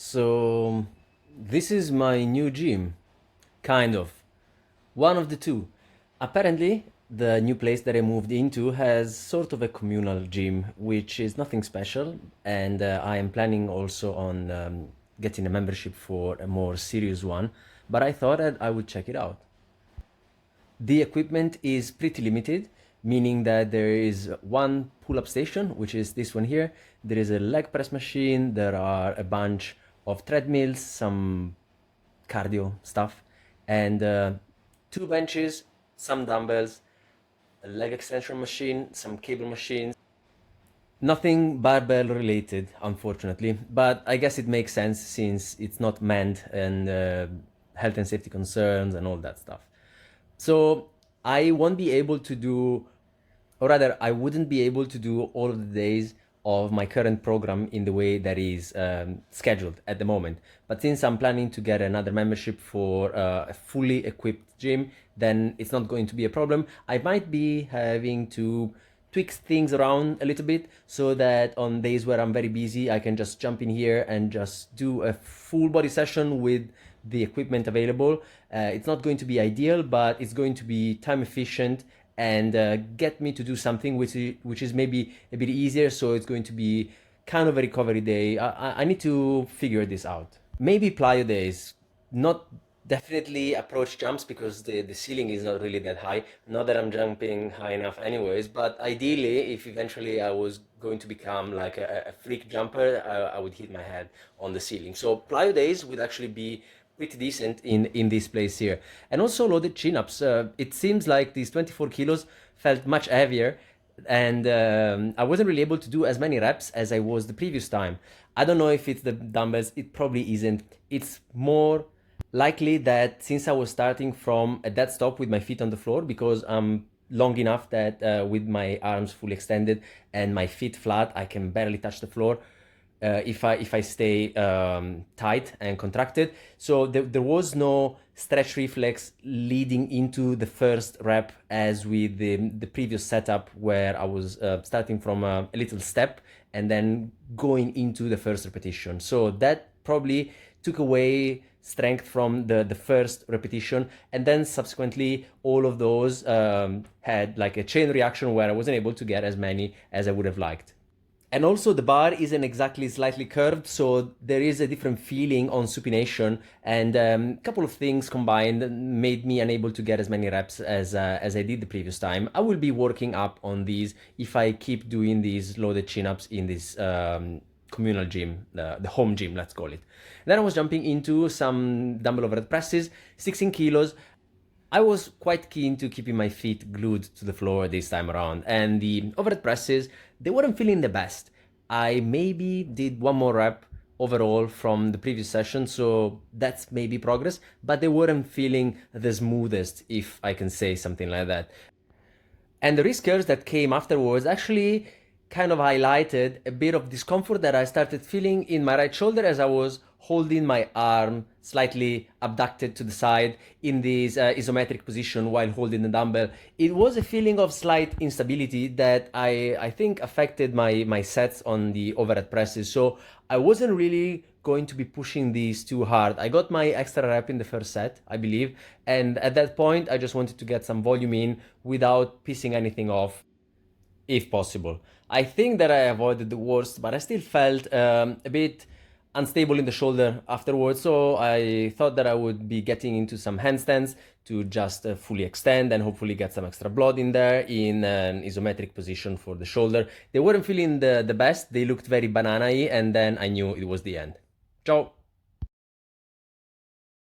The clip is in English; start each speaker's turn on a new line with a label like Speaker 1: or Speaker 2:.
Speaker 1: So, this is my new gym. Kind of. One of the two. Apparently, the new place that I moved into has sort of a communal gym, which is nothing special, and I am planning also on getting a membership for a more serious one, but I thought that I would check it out. The equipment is pretty limited, meaning that there is one pull-up station, which is this one here. There is a leg press machine. There are a bunch of treadmills, some cardio stuff, and two benches, some dumbbells, a leg extension machine, some cable machines. Nothing barbell related, unfortunately, but I guess it makes sense since it's not manned and health and safety concerns and all that stuff. So I won't be able to do, or rather, I wouldn't be able to do all of the days of my current program in the way that is scheduled at the moment. But since I'm planning to get another membership for a fully equipped gym, then it's not going to be a problem. I might be having to tweak things around a little bit so that on days where I'm very busy, I can just jump in here and just do a full body session with the equipment available. It's not going to be ideal, but it's going to be time efficient and get me to do something which is maybe a bit easier. So it's going to be kind of a recovery day. I need to figure this out. Maybe plyo days, not definitely approach jumps because the ceiling is not really that high. Not that I'm jumping high enough anyways, but ideally, if eventually I was going to become like a freak jumper, I would hit my head on the ceiling. So plyo days would actually be pretty decent in this place here. And also loaded chin-ups. It seems like these 24 kilos felt much heavier, and I wasn't really able to do as many reps as I was the previous time. I don't know if it's the dumbbells, it probably isn't. It's more likely that since I was starting from a dead stop with my feet on the floor, because I'm long enough that with my arms fully extended and my feet flat, I can barely touch the floor. If I stay tight and contracted. So there was no stretch reflex leading into the first rep as with the previous setup where I was starting from a little step and then going into the first repetition. So that probably took away strength from the first repetition, and then subsequently all of those had like a chain reaction where I wasn't able to get as many as I would have liked. And also the bar isn't exactly slightly curved, so there is a different feeling on supination, and a couple of things combined made me unable to get as many reps as I did the previous time. I will be working up on these if I keep doing these loaded chin-ups in this communal gym, the home gym, let's call it. Then I was jumping into some dumbbell overhead presses, 16 kilos. I was quite keen to keeping my feet glued to the floor this time around, and the overhead presses, they weren't feeling the best. I maybe did one more rep overall from the previous session, so that's maybe progress, but they weren't feeling the smoothest, if I can say something like that. And the wrist curls that came afterwards actually kind of highlighted a bit of discomfort that I started feeling in my right shoulder as I was holding my arm slightly abducted to the side in this isometric position while holding the dumbbell. It was a feeling of slight instability that I think affected my sets on the overhead presses. So I wasn't really going to be pushing these too hard. I got my extra rep in the first set, I believe, and at that point I just wanted to get some volume in without pissing anything off if possible. I think that I avoided the worst, but I still felt a bit unstable in the shoulder afterwards, so I thought that I would be getting into some handstands to just fully extend and hopefully get some extra blood in there in an isometric position for the shoulder. They weren't feeling the best, they looked very banana-y, and then I knew it was the end. Ciao!